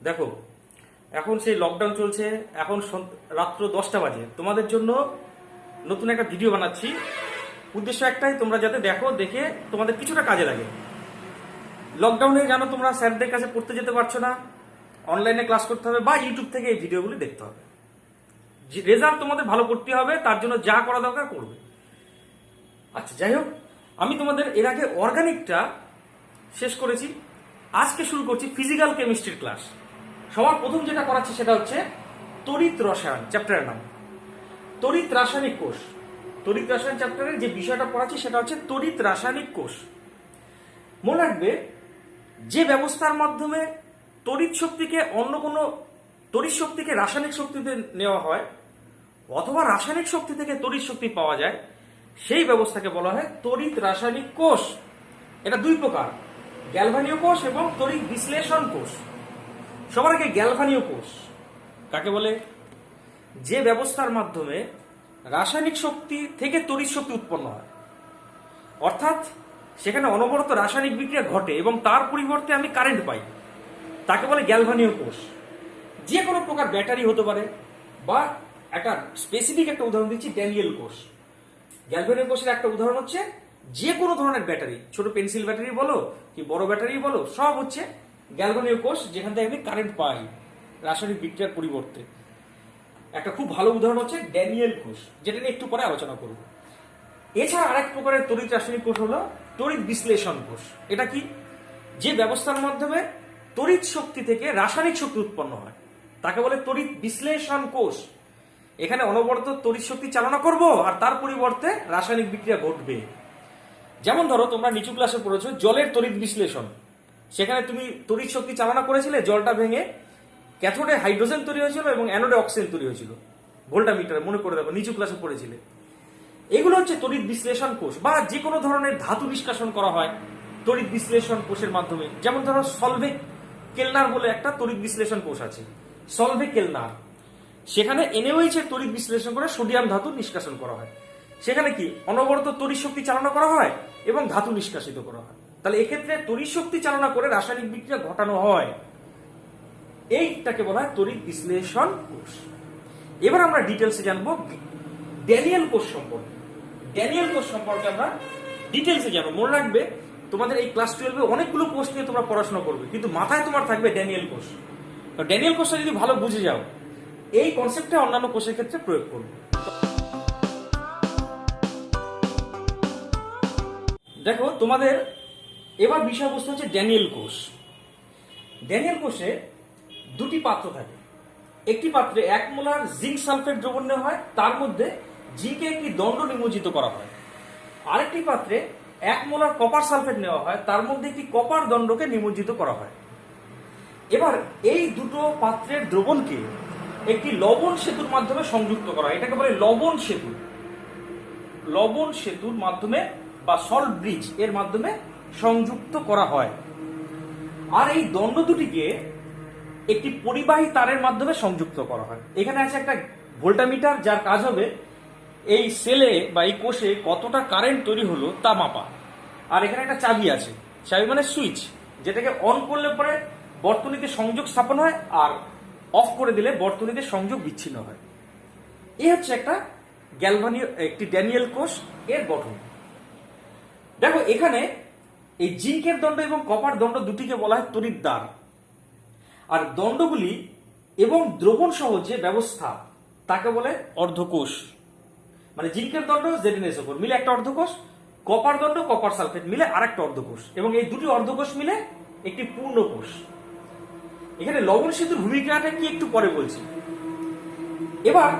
দেখো, এখন সেই লকডাউন চলছে। এখন রাত্র 10টা বাজে। তোমাদের জন্য নতুন একটা ভিডিও বানাচ্ছি। উদ্দেশ্য একটাই, তোমরা যাতে দেখো, দেখে তোমাদের কিছুটা কাজে লাগে। লকডাউনে জানো তোমরা স্যারদের কাছে পড়তে যেতে পারছো না, অনলাইনে ক্লাস করতে হবে বা ইউটিউব থেকে এই ভিডিওগুলি দেখতে হবে। রেজাল্ট তোমাদের ভালো করতে হবে, তার জন্য যা করা দরকার করবে। আচ্ছা, যাই হোক, আমি তোমাদের এর আগে অর্গানিকটা শেষ করেছি। আজকে শুরু করছি ফিজিক্যাল কেমিস্ট্রির ক্লাস। সবার প্রথম যেটা করাচ্ছি সেটা হচ্ছে তড়িৎ রসায়ন চ্যাপ্টারের নাম তড়িৎ রাসায়নিক কোষ। তড়িৎ রসায়ন চ্যাপ্টারের যে বিষয়টা পড়াচ্ছি সেটা হচ্ছে তড়িৎ রাসায়নিক কোষ। মনে রাখবে, যে ব্যবস্থার মাধ্যমে তড়িৎ শক্তিকে অন্য কোনো তড়িৎ শক্তিকে রাসায়নিক শক্তিতে নেওয়া হয় অথবা রাসায়নিক শক্তি থেকে তড়িৎ শক্তি পাওয়া যায়, সেই ব্যবস্থাকে বলা হয় তড়িৎ রাসায়নিক কোষ। এটা দুই প্রকার, গ্যালভানীয় কোষ এবং তড়িৎ বিশ্লেষণ কোষ। সবার আগে গ্যালভানীয় কোষ কাকে বলে? যে ব্যবস্থার মাধ্যমে রাসায়নিক শক্তি থেকে তড়িৎ শক্তি উৎপন্ন হয়, অর্থাৎ সেখানে অনবরত রাসায়নিক বিক্রিয়া ঘটে এবং তার পরিবর্তে আমি কারেন্ট পাই, তাকে বলে গ্যালভানীয় কোষ। যে কোনো প্রকার ব্যাটারি হতে পারে, বা একটা স্পেসিফিক একটা উদাহরণ দিচ্ছি, ড্যানিয়েল কোষ। গ্যালভানীয় কোষের একটা উদাহরণ হচ্ছে যে কোনো ধরনের ব্যাটারি, ছোট পেন্সিল ব্যাটারি বলো কি বড় ব্যাটারি বলো, সব হচ্ছে গ্যালভানীয় কোষ, যেখান থেকে আমি কারেন্ট পাই রাসায়নিক বিক্রিয়ার পরিবর্তে। একটা খুব ভালো উদাহরণ হচ্ছে ড্যানিয়েল কোষ, যেটা নিয়ে একটু পরে আলোচনা করব। এছাড়া আরেক প্রকারের তড়িৎ রাসায়নিক কোষ হলো তড়িৎ বিশ্লেষণ কোষ। এটা কি? যে ব্যবস্থার মাধ্যমে তড়িৎ শক্তি থেকে রাসায়নিক শক্তি উৎপন্ন হয়, তাকে বলে তড়িৎ বিশ্লেষণ কোষ। এখানে অনবরত তড়িৎ শক্তি চালনা করব আর তার পরিবর্তে রাসায়নিক বিক্রিয়া ঘটবে। যেমন ধরো, তোমরা নিচু ক্লাসে পড়েছো জলের তড়িৎ বিশ্লেষণ। সেখানে তুমি তড়িৎ শক্তি চালনা করেছিলে, জলটা ভেঙে ক্যাথোডে হাইড্রোজেন তৈরি হয়েছিল এবং অ্যানোডে অক্সিজেন তৈরি হয়েছিল। ভোল্টামিটারে মনে করে দেখো, নিচু ক্লাসে পড়েছিলে। এগুলো হচ্ছে তড়িৎ বিশ্লেষণ কোষ। বা যে কোনো ধরনের ধাতু নিষ্কাশন করা হয় তড়িৎ বিশ্লেষণ কোষের মাধ্যমে। যেমন ধরো সলভে কেলনার বলে একটা তড়িৎ বিশ্লেষণ কোষ আছে, সলভে কেলনার। সেখানে NaOH এর তড়িৎ বিশ্লেষণ করে সোডিয়াম ধাতু নিষ্কাশন করা হয়। সেখানে কি অনবরত তড়িৎ শক্তি চালনা করা হয় এবং ধাতু নিষ্কাশিত করা হয়। তাহলে এক্ষেত্রে তড়িৎ শক্তি চালনা করে রাসায়নিক বিক্রিয়া ঘটানো হয়। এইটাকে বলা হয় তড়িৎ বিশ্লেষণ কোষ। এবার আমরা ডিটেলসে জানবো ড্যানিয়েল কোষ সম্পর্কে। ড্যানিয়েল কোষ সম্পর্কে আমরা ডিটেলসে জানবো। মনে রাখবে, তোমাদের এই ক্লাস 12 অনেকগুলো কোষ নিয়ে তোমরা পড়াশোনা করবে, কিন্তু মাথায় তোমার থাকবে ড্যানিয়েল কোষ। তো ড্যানিয়েল কোষটা যদি ভালো বুঝে যাও, এই কনসেপ্টটা অন্যান্য কোষের ক্ষেত্রে প্রয়োগ করবে। দেখো, তোমাদের এবার বিষয়বস্তু হচ্ছে ড্যানিয়েল কোষ। ড্যানিয়েল কোষে দুটি পাত্র থাকে। একটি পাত্রে 1 মোলার জিঙ্ক সালফেট দ্রবণ নেওয়া হয়, তার মধ্যে জিঙ্কে একটি দণ্ড নিমজ্জিত করা হয়। আরেকটি পাত্রে 1 মোলার কপার সালফেট নেওয়া হয়, তার মধ্যে একটি কপার দণ্ডকে নিমজ্জিত করা হয়। এবার এই দুটো পাত্রের দ্রবণকে একটি লবণ সেতুর মাধ্যমে সংযুক্ত করা হয়। এটাকে বলে লবণ সেতু। লবণ সেতুর মাধ্যমে বা সল্ট ব্রিজ এর মাধ্যমে সংযুক্ত করা হয়। আর এই দণ্ড দুটিকে একটি পরিবাহী তারের মাধ্যমে সংযুক্ত করা হয়। এখানে আছে একটা ভোল্টামিটার, যার কাজ হবে এই সেলে বা এই কোষে কতটা কারেন্ট তৈরি হলো তা মাপা। আর এখানে একটা চাবি আছে, চাবি মানে সুইচ, যেটাকে অন করলে পরে বর্তনীতে সংযোগ স্থাপন হয় আর অফ করে দিলে বর্তনীতে সংযোগ বিচ্ছিন্ন হয়। এই হচ্ছে একটি ড্যানিয়েল কোষ এর গঠন। দেখো, এখানে এই জিঙ্কের দণ্ড এবং কপার দণ্ড দুটিকে বলা হয় তড়িৎদ্বার। আর দণ্ডগুলি এবং দ্রবণ সহ যে ব্যবস্থা তাকে বলে অর্ধকোষ। মানে জিঙ্কের দণ্ড ZnSO4 মিলে একটা অর্ধকোষ, কপার দণ্ড কপার সালফেট মিলে আরেকটা অর্ধকোষ, এবং এই দুটি অর্ধকোষ মিলে একটি পূর্ণ কোষ। এখানে লবণ সেতুর ভূমিকাটা কি একটু পরে বলছি। এবার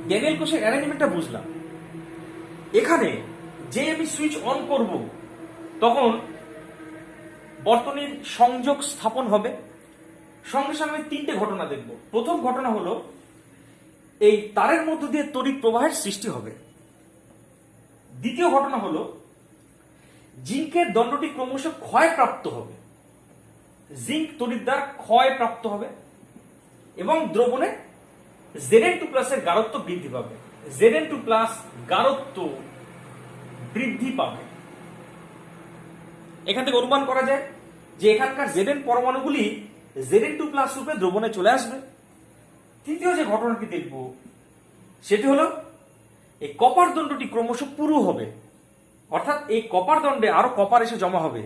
ড্যানিয়েল কোষের অ্যারেঞ্জমেন্টটা বুঝলাম। এখানে যে আমি সুইচ অন করব, তখন বর্তনীর সংযোগ স্থাপন হবে। সঙ্গে সঙ্গে আমি 3টে ঘটনা দেখব। প্রথম ঘটনা হলো এই তারের মধ্য দিয়ে তড়িৎ প্রবাহের সৃষ্টি হবে। দ্বিতীয় ঘটনা হলো জিঙ্কের দণ্ডটি ক্রমশ ক্ষয়প্রাপ্ত হবে, জিঙ্ক তড়িৎদ্বার ক্ষয়প্রাপ্ত হবে এবং দ্রবণে Zn2+ এর গাঢ়ত্ব বৃদ্ধি পাবে। Zn2+ গাঢ়ত্ব বৃদ্ধি পাবে। এখান থেকে অনুমান করা যায় যে এখানকার Zn পরমাণুগুলি Zn2 প্লাস রূপে দ্রবণে চলে আসবে। তৃতীয় যে ঘটনাটি দেখব সেটি হলো এই কপার দণ্ডটি ক্রমশ পুরু হবে, অর্থাৎ এই কপার দণ্ডে আরো কপার এসে জমা হবে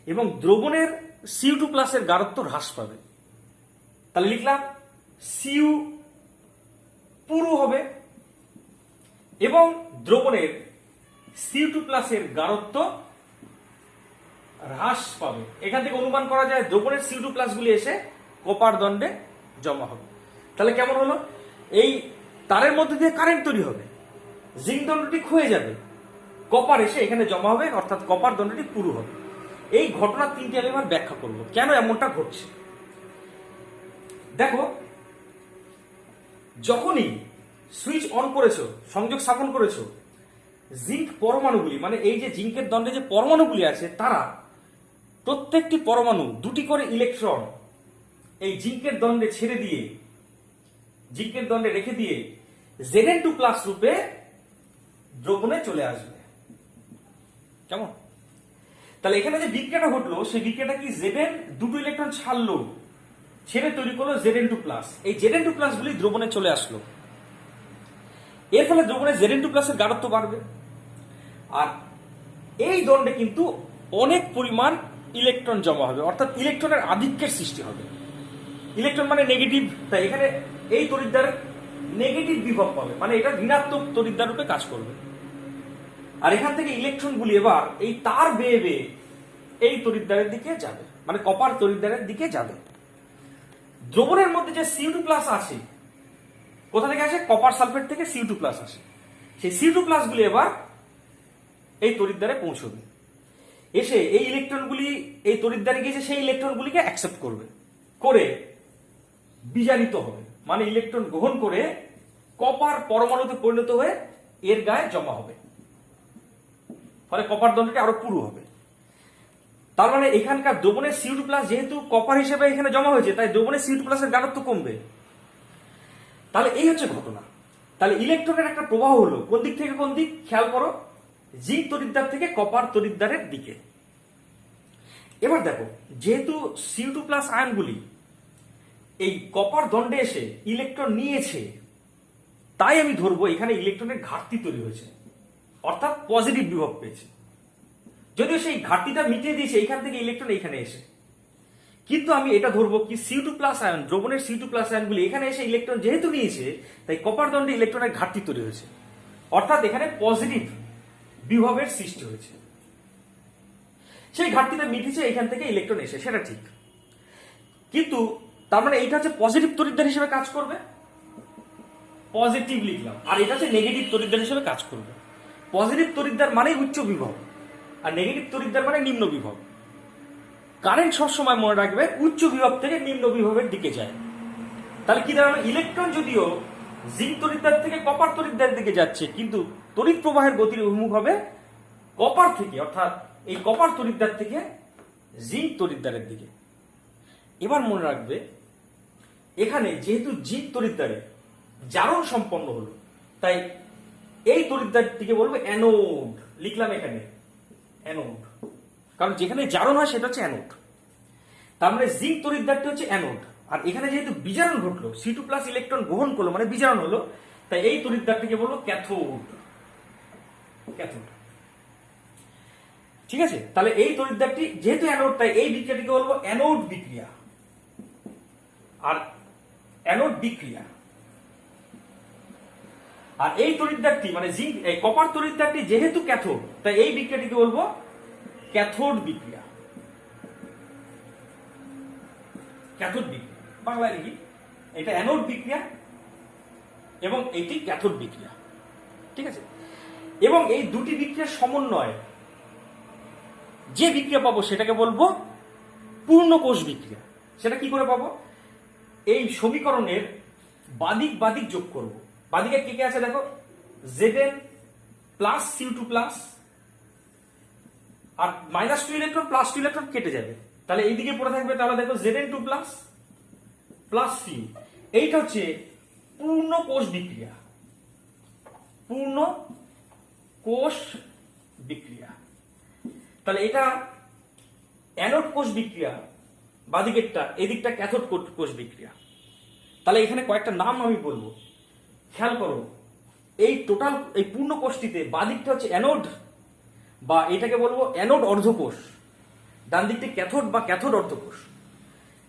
এবং দ্রবণের Cu2 প্লাসের গাঢ়ত্ব হ্রাস পাবে। তাহলে লিখলাম Cu পুরু হবে এবং দ্রবণের Cu2 প্লাসের গাঢ়ত্ব হ্রাস পাবে। এখান থেকে অনুমান করা যায় দ্রবণের Cu2 প্লাস গুলি এসে কপার দণ্ডে জমা হবে। তাহলে কেমন হলো, এই তারের মধ্যে দিয়ে কারেন্ট তৈরি হবে, জিঙ্ক দণ্ডটি ক্ষয়ে যাবে, কপার এসে এখানে জমা হবে, অর্থাৎ কপার দণ্ডটি পুরু হবে। এই ঘটনা তিনটি আমি এবার ব্যাখ্যা করব কেন এমনটা ঘটছে। দেখো, যখনই সুইচ অন করেছো, সংযোগ স্থাপন করেছো, জিঙ্ক পরমাণুগুলি মানে এই যে জিঙ্কের দণ্ডে যে পরমাণুগুলি আছে তারা প্রত্যেকটি পরমাণু দুটি করে ইলেকট্রন এই জিঙ্কের দণ্ডে ছেড়ে দিয়ে, জিঙ্কের দণ্ডে রেখে দিয়ে Zn2 প্লাস রূপে দ্রবণে চলে আসবে। কেমন? তাহলে এখানে যে বিক্রিয়াটা ঘটলো সেই বিক্রিয়াটা কি, Zn দুটো ইলেকট্রন ছাড়লো, ছেড়ে তৈরি করলো Zn2 প্লাস। এই Zn2 প্লাস গুলি দ্রবণে চলে আসলো, এর ফলে দ্রবণে Zn2 প্লাসের গাঢ়ত্ব বাড়বে। আর এই দণ্ডে কিন্তু অনেক পরিমাণ ইলেকট্রন জমা হবে, অর্থাৎ ইলেকট্রনের আধিক্যের সৃষ্টি হবে। ইলেকট্রন মানে নেগেটিভ, তাই এখানে এই তড়িৎদ্বার নেগেটিভ বিভব পাবে, মানে এটা ঋণাত্মক তড়িৎদ্বার রূপে কাজ করবে। আর এখান থেকে ইলেকট্রনগুলি এবার এই তার বেয়ে বেয়ে এই তড়িৎদ্বারের দিকে যাবে, মানে কপার তড়িৎদ্বারের দিকে যাবে। দ্রবণের মধ্যে যে Cu2 প্লাস আছে, কোথা থেকে আসে? কপার সালফেট থেকে Cu2 প্লাস আসে। সেই Cu2 প্লাস গুলি এবার এই তড়িৎদ্বারে পৌঁছবে, এসে এই ইলেকট্রনগুলি এই তড়িৎদ্বারে গিয়ে সেই ইলেকট্রনগুলিকে অ্যাকসেপ্ট করবে, করে বিজারিত হবে, মানে ইলেকট্রন গ্রহণ করে কপার পরমাণুতে পরিণত হয়ে এর গায়ে জমা হবে, ফলে কপার দণ্ডটি আরো পুরু হবে। তার মানে এখানকার দ্রবণের Cu2 প্লাস যেহেতু কপার হিসেবে এখানে জমা হয়েছে, তাই দ্রবণের Cu2 প্লাসের গাঢ়ত্ব কমবে। তাহলে এই হচ্ছে ঘটনা। তাহলে ইলেকট্রনের একটা প্রবাহ হলো কোন দিক থেকে কোন দিক, খেয়াল করো, জিঙ্ক তড়িৎদ্বার থেকে কপার তড়িৎদ্বারের দিকে। এবার দেখো, যেহেতু Cu2 প্লাস আয়নগুলি এই কপার দণ্ডে এসে ইলেকট্রন নিয়েছে, তাই আমি ধরবো এখানে ইলেকট্রনের ঘাটতি তৈরি হয়েছে, অর্থাৎ পজিটিভ বিভব পেয়েছে। যদিও সেই ঘাটতিটা মিটিয়ে দিয়েছে এইখান থেকে ইলেকট্রন এখানে এসে, কিন্তু আমি এটা ধরবো কি Cu2 প্লাস আয়ন, দ্রবণের Cu2 প্লাস আয়নগুলি এখানে এসে ইলেকট্রন যেহেতু নিয়েছে, তাই কপার দণ্ডে ইলেকট্রনের ঘাটতি তৈরি হয়েছে, অর্থাৎ এখানে পজিটিভ বিভবের সৃষ্টি হয়েছে। সেই ঘাটতিটা মিটেছে এখান থেকে ইলেকট্রন এসে, সেটা ঠিক, কিন্তু তার মানে এটা হচ্ছে পজিটিভ তড়িৎদ্বার হিসেবে কাজ করবে, পজিটিভ লিখলাম, আর এটা হচ্ছে নেগেটিভ তড়িৎদ্বার হিসেবে কাজ করবে। পজিটিভ তড়িৎদ্বার মানে উচ্চ বিভব, আর নেগেটিভ তড়িৎদ্বার মানে নিম্ন বিভব। কারেন্ট সবসময় মনে রাখবে উচ্চ বিভব থেকে নিম্ন বিভবের দিকে যায়। তাহলে কি দাঁড়ালো, ইলেকট্রন যদিও জিঙ্ক তড়িৎদ্বার থেকে কপার তড়িৎদ্বারের দিকে যাচ্ছে, কিন্তু তড়িৎ প্রবাহের গতির উন্মুখ হবে কপার থেকে, অর্থাৎ এই কপার তড়িৎদ্বার থেকে জিঙ্ক তড়িৎদ্বারের দিকে। এবার মনে রাখবে এখানে যেহেতু জিঙ্ক তড়িৎদ্বারে জারণ সম্পন্ন হলো, তাই এই তড়িৎদ্বারটিকে বলবো অ্যানোড, লিখলাম এখানে অ্যানোড, কারণ যেখানে জারণ হয় সেটা হচ্ছে অ্যানোড। তার মানে জিঙ্ক তড়িৎদ্বারটি হচ্ছে অ্যানোড, আর এখানে যেহেতু বিজারণ ঘটলো, Cu2 প্লাস ইলেকট্রন গ্রহণ করলো মানে বিজারণ হলো, তাই এই তড়িৎদ্বারটিকে বলবো ক্যাথোড। ক্যাথোড, ঠিক আছে? তাহলে এই তড়িৎদ্বারটি যেহেতু অ্যানোড, তাই এই বিক্রিয়াটিকে বলবো অ্যানোড বিক্রিয়া। আর অ্যানোড বিক্রিয়া, আর এই তড়িৎদ্বারটি মানে জিঙ্ক এই কপার তড়িৎদ্বারটি যেহেতু ক্যাথোড, তাই এই বিক্রিয়াটিকে বলবো ক্যাথোড বিক্রিয়া। ক্যাথোড বিক্রিয়া বাংলায় লিখি, এটা অ্যানোড বিক্রিয়া এবং এটি ক্যাথোড বিক্রিয়া, ঠিক আছে? এবং এই দুটি বিক্রিয়ার সমন্বয় যে বিক্রিয়া পাবো সেটাকে বলবো পূর্ণ কোষ বিক্রিয়া। সেটা কি করে পাবো? এই সমীকরণের বাদিক বাদিক যোগ করব। বাদিকে কি কি আছে দেখো, Zn প্লাস Cu2 প্লাস, আর -2 ইলেকট্রন +2 ইলেকট্রন কেটে যাবে, তাহলে এইদিকে পড়ে থাকবে। তাহলে দেখো Zn2 প্লাস প্লাস Cu, এইটা হচ্ছে পূর্ণ কোষ বিক্রিয়া। পূর্ণ কোষ বিক্রিয়া, তাহলে এটা অ্যানোড কোষ বিক্রিয়া বাদিকেরটা এদিকটা ক্যাথোড কোষ বিক্রিয়া। তাহলে এখানে কয়েকটা নাম আমি বলবো, খেয়াল করো। এই টোটাল এই পূর্ণ কোষটিতে বাদিকটা হচ্ছে অ্যানোড বা এটাকে বলবো অ্যানোড অর্ধকোষ, ডান দিকটি ক্যাথোড বা ক্যাথোড অর্ধকোষ।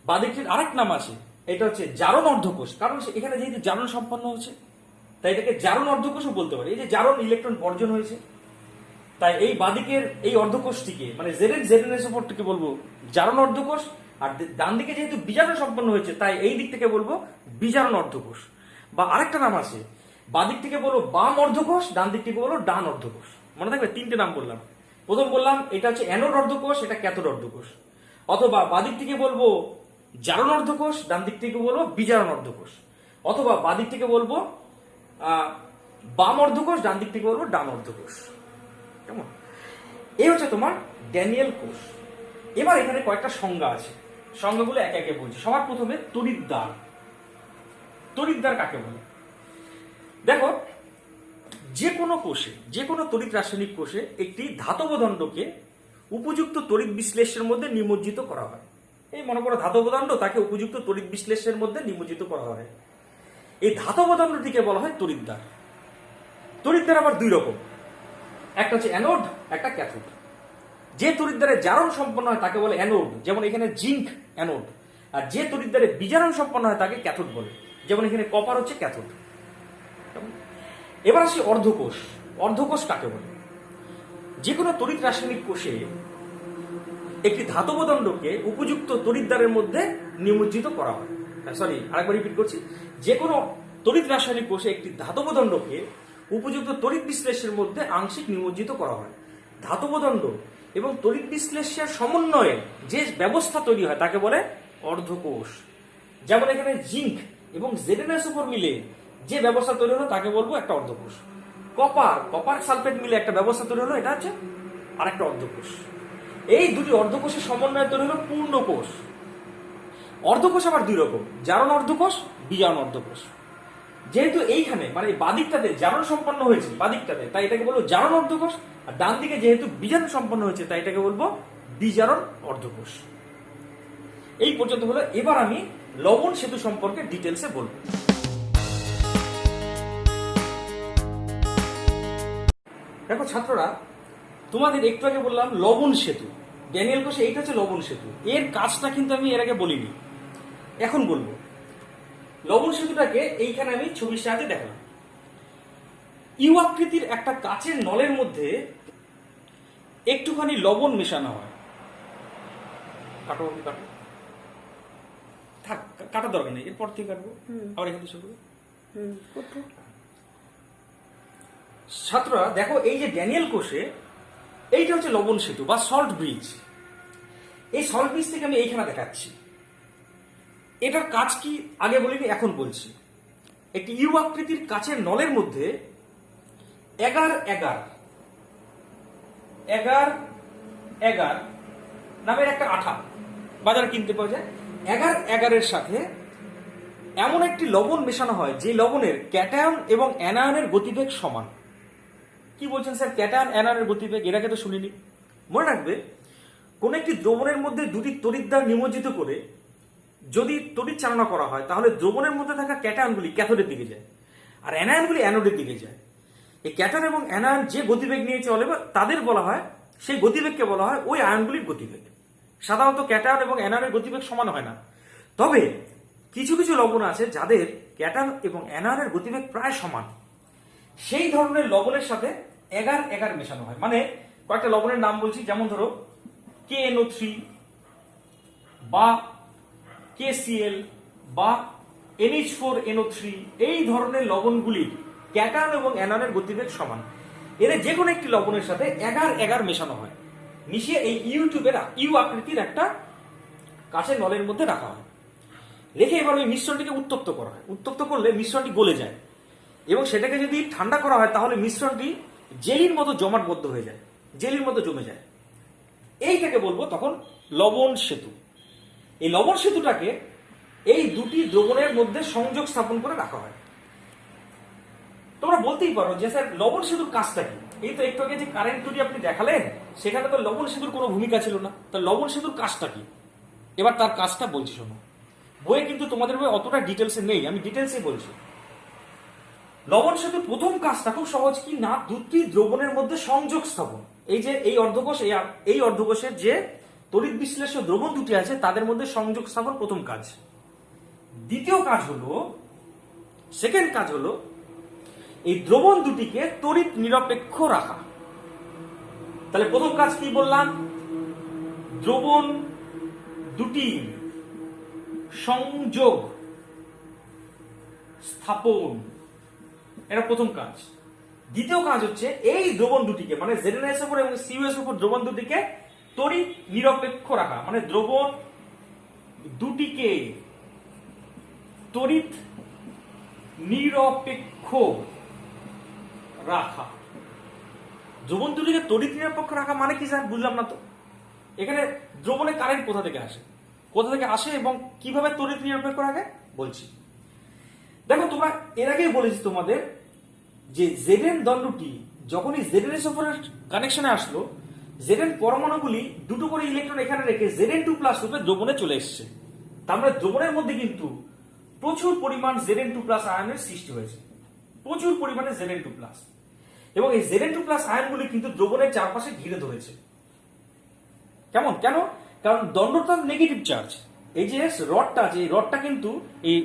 বাদিকটির আরেক নাম আছে, এটা হচ্ছে জারণ অর্ধকোষ, কারণ এখানে যেহেতু জারণ সম্পন্ন হচ্ছে তাই এটাকে জারণ অর্ধকোষও বলতে পারে। এই যে জারণ ইলেকট্রন বর্জন হয়েছে, তাই এই বাদিকের এই অর্ধকোষটিকে মানে জেডএনএস4টিকে বলবো জারণ অর্ধকোষ, আর ডান দিকে যেহেতু বিজারণ সম্পন্ন হয়েছে তাই এই দিক থেকে বলবো বিজারণ অর্ধকোষ। বা আরেকটা নাম আছে, বাদিক থেকে বলবো বাম অর্ধকোষ, ডান দিক থেকে বলবো ডান অর্ধকোষ। মনে থাকবে তিনটে নাম বললাম। প্রথম বললাম এটা হচ্ছে অ্যানোড অর্ধকোষ, এটা ক্যাথোড অর্ধকোষ। অথবা বাদিক থেকে বলবো জারণ অর্ধকোষ, ডান দিক থেকে বলবো বিজারণ অর্ধকোষ। অথবা বাদিক থেকে বলবো বাম অর্ধকোষ, ডান দিক থেকে বলবো ডান অর্ধকোষ। কেমন? এই হচ্ছে তোমার ড্যানিয়েল কোষ। এবার এখানে কয়েকটা সংজ্ঞা আছে, সংজ্ঞাগুলো একে একে বলছি। সবার প্রথমে তড়িৎদ্বার। তড়িৎদ্বার কাকে বলে? দেখো, যে কোনো কোষে, যে কোনো তড়িৎ রাসায়নিক কোষে একটি ধাতব দণ্ডকে উপযুক্ত তড়িৎ বিশ্লেষণের মধ্যে নিমজ্জিত করা হয়। এই মনে করো ধাতব দণ্ড, তাকে উপযুক্ত তড়িৎ বিশ্লেষণের মধ্যে নিমজ্জিত করা হয়। এই ধাতব দণ্ডটিকে বলা হয় তড়িৎদ্বার। তড়িৎদ্বার আবার দুই রকম, একটা হচ্ছে অ্যানোড, একটা ক্যাথোড। যে তড়িৎদ্বারে জারণ সম্পন্ন হয় তাকে বলে অ্যানোড, যেমন এখানে জিঙ্ক অ্যানোড। আর যে তড়িৎদ্বারে বিজারণ সম্পন্ন হয় তাকে ক্যাথোড বলে, যেমন এখানে কপার হচ্ছে ক্যাথোড। এবার আসি অর্ধকোষ। অর্ধকোষ কাকে বলে? যে কোনো তড়িৎ রাসায়নিক কোষে একটি ধাতব দণ্ডকে উপযুক্ত তড়িৎদ্বারের মধ্যে নিমজ্জিত করা হয়। সরি, আরেকবার রিপিট করছি। যে কোনো তড়িৎ রাসায়নিক কোষে একটি ধাতব দণ্ডকে উপযুক্ত তড়িৎ বিশ্লেষণের মধ্যে আংশিক নিমজ্জিত করা হয়। ধাতব দণ্ড এবং তড়িৎ বিশ্লেষের সমন্বয়ে যে ব্যবস্থা তৈরি হয় তাকে বলে অর্ধকোষ। যেমন এখানে জিঙ্ক এবং জেডএনএস4 মিলে যে ব্যবস্থা তৈরি হলো তাকে বলবো একটা অর্ধকোষ। কপার সালফেট মিলে একটা ব্যবস্থা তৈরি হলো, এটা হচ্ছে আরেকটা অর্ধকোষ। এই দুটি অর্ধকোষের সমন্বয়ে তৈরি হলো পূর্ণ কোষ। অর্ধকোষ আবার দুই রকম, জারণ অর্ধকোষ, বিজারণ অর্ধকোষ। যেহেতু এইখানে মানে বাদিকটাতে জারণ সম্পন্ন হয়েছে বাদিকটাতে, তাই এটাকে বলবো জারণ অর্ধকোষ। আর ডান দিকে যেহেতু বিজারণ সম্পন্ন হয়েছে তাই এটাকে বলবো বিজারণ অর্ধকোষ। এই পর্যন্ত হলো। এবার আমি লবণ সেতু সম্পর্কে ডিটেলসে বলবো। দেখো ছাত্ররা, তোমাদের একটু আগে বললাম লবণ সেতু, ড্যানিয়েল কোষে এইটা হচ্ছে লবণ সেতু। এর কাজটা কিন্তু আমি এর আগে বলিনি, এখন বলবো। লবণ সেতুটাকে এইখানে আমি ছবির সাহায্যে দেখালাম। ইউ আকৃতির একটা কাচের নলের মধ্যে একটুখানি লবণ মেশানো হয়। কাটো কাটো, থাক, কাটার দরকার নেই, এরপর থেকে কাটবো। আবার এখানে শুরু। ছাত্ররা দেখো, এই যে ড্যানিয়েল কোষে এইটা হচ্ছে লবণ সেতু বা সল্ট ব্রিজ। এই সল্ট ব্রিজ থেকে আমি এইখানে দেখাচ্ছি। এটার কাজ কি আগে বলিনি, এখন বলছি। একটি ইউ আকৃতির কাচের নলের মধ্যে এগার নামের একটা আঠা বাজারে কিনতে পাওয়া যায়। এগারের সাথে এমন একটি লবণ মেশানো হয় যে লবণের ক্যাটায়ন এবং অ্যানায়নের গতিবেগ সমান। কি বলছেন স্যার, ক্যাটায়ন অ্যানায়নের গতিবেগ? এর আগে তো শুনিনি। মনে রাখবে, কোন একটি দ্রবণের মধ্যে দুটি তড়িৎদ্বার নিমজ্জিত করে যদি তড়িৎ চালনা করা হয় তাহলে দ্রবণের মধ্যে থাকা ক্যাটায়নগুলি ক্যাথোডের দিকে যায় আর অ্যানায়নগুলি অ্যানোডের দিকে যায়। এই ক্যাটায়ন এবং অ্যানায়ন যে গতিবেগ নিয়ে চলে তাদের বলা হয়, সেই গতিবেগকে বলা হয় ওই আয়নগুলির গতিবেগ। সাধারণত ক্যাটায়ন এবং অ্যানায়নের গতিবেগ সমান হয় না, তবে কিছু কিছু লবণ আছে যাদের ক্যাটায়ন এবং অ্যানায়নের গতিবেগ প্রায় সমান। সেই ধরনের লবণের সাথে এগার মেশানো হয়। মানে কয়েকটা লবণের নাম বলছি, যেমন ধরো KNO3 বা KCl বা NH4NO3। এই ধরনের লবণগুলির ক্যাটায়ন এবং অ্যানায়নের গতিবেগ সমান। এদের যে কোনো একটি লবণের সাথে এগার মেশানো হয়, মিশিয়ে এই ইউ আকৃতির একটা কাচের নলের মধ্যে রাখা হয়। রেখে এবার ওই মিশ্রণটিকে উত্তপ্ত করা হয়। উত্তপ্ত করলে মিশ্রণটি গলে যায় এবং সেটাকে যদি ঠান্ডা করা হয় তাহলে মিশ্রণটি জেলির মতো জমাটবদ্ধ হয়ে যায়, জেলির মতো জমে যায়। এইটাকে বলবো তখন লবণ সেতু। এই লবণ সেতুটাকে এই দুটি দ্রবণের মধ্যে সংযোগ স্থাপন করে রাখা হয়। তোমরা বলতেই পারো যে স্যার লবণ সেতুর কাজটা কি? এই তো একটু আগে যে কারেন্ট তৈরি আপনি দেখালেন, সেখানে তো লবণ সেতুর কোনো ভূমিকা ছিল না। তা লবণ সেতুর কাজটা কি? এবার তার কাজটা বলছি শোনো, বইয়ে কিন্তু তোমাদের বই অতটা ডিটেলসে নেই, আমি ডিটেলসে বলছি। লবণ সেতুর প্রথম কাজটা খুব সহজ, কি না, দুটি দ্রবণের মধ্যে সংযোগ স্থাপন। এই যে এই অর্ধকোষ, এই অর্ধকোষের যে তড়িৎ বিশ্লেষ্য দ্রবণ দুটি আছে তাদের মধ্যে সংযোগ স্থাপন প্রথম কাজ। দ্বিতীয় কাজ হলো, সেকেন্ড কাজ হলো এই দ্রবণ দুটিকে তড়িৎ নিরপেক্ষ রাখা। তাহলে প্রথম কাজ কি বললাম, দ্রবণ দুটি সংযোগ স্থাপন, এটা প্রথম কাজ। দ্বিতীয় কাজ হচ্ছে এই দ্রবণ দুটিকে, মানে ZnSO4 এবং CuSO4 দ্রবণ দুটিকে তড়িৎ নিরপেক্ষ রাখা, মানে দ্রবণ দুটিকে তড়িৎ নিরপেক্ষ রাখা। দ্রবণ দুটিকে তড়িৎ নিরপেক্ষ রাখা মানে কি স্যার, বুঝলাম না তো। এখানে দ্রবণের কারেন্ট কোথা থেকে আসে এবং কিভাবে তড়িৎ নিরপেক্ষ রাখে বলছি। দেখো, তোমরা এর আগেই বলেছি তোমাদের যে Zn দণ্ডটি যখনই ZnSO4 এর কানেকশনে আসলো, Zn পরমাণুগুলি দুটো করে ইলেকট্রন এখানে রেখে Zn2+ রূপে দ্রবণে চলে এসছে। তার মানে দ্রবণের মধ্যে কিন্তু প্রচুর পরিমাণ Zn2+ আয়নের সৃষ্টি হয়েছে, প্রচুর পরিমাণে Zn2+, এবং এই Zn2+ আয়নগুলি কিন্তু দ্রবণের চারপাশে ঘিরে ধরেছে। কেন? কারণ দণ্ডটা নেগেটিভ চার্জ। এই যে রডটা আছে, এই রডটা কিন্তু এই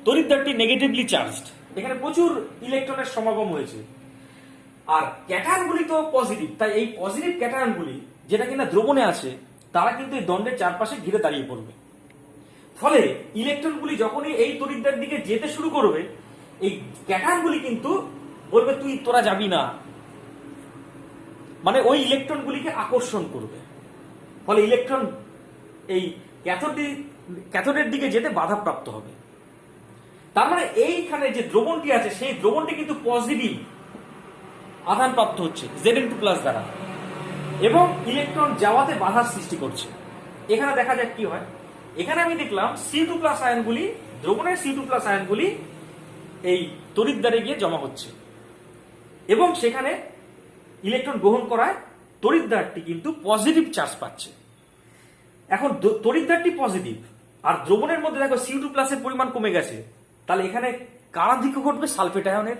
তড়িৎদ্বারটি নেগেটিভলি চার্জড, এখানে প্রচুর ইলেকট্রনের সমাগম হয়েছে। আর ক্যাটায়নগুলি তো পজিটিভ, তাই এই পজিটিভ ক্যাটায়নগুলি যেটা কিনা দ্রবণে আছে তারা কিন্তু এই দণ্ডের চারপাশে ঘিরে দাঁড়িয়ে পড়বে। ফলে ইলেকট্রনগুলি যখনই এই তড়িৎদ্বার দিকে যেতে শুরু করবে, এই ক্যাটায়নগুলি কিন্তু বলবে তোরা যাবি না, মানে ওই ইলেকট্রনগুলিকে আকর্ষণ করবে। ফলে ইলেকট্রন এই ক্যাথোডের দিকে যেতে বাধাপ্রাপ্ত হবে। তার মানে এইখানে যে দ্রবণটি আছে সেই দ্রবণটি কিন্তু পজিটিভ আধান প্রাপ্ত হচ্ছে Zn2+ দ্বারা, এবং ইলেকট্রন যাওয়াতে বাধার সৃষ্টি করছে। এখানে দেখা যাক কি হয়। এখানে আমি দেখলাম Cu2+ আয়নগুলি, দ্রবণের Cu2+ আয়নগুলি এই তড়িৎদ্বারে গিয়ে জমা হচ্ছে, এবং সেখানে ইলেকট্রন গ্রহণ করায় তড়িৎদ্বারটি কিন্তু পজিটিভ চার্জ পাচ্ছে। এখন তড়িৎদ্বারটি পজিটিভ, আর দ্রবণের মধ্যে দেখো Cu2+ এর পরিমাণ কমে গেছে, তাহলে এখানে কার আধিক্য ঘটবে? সালফেট আয়নের।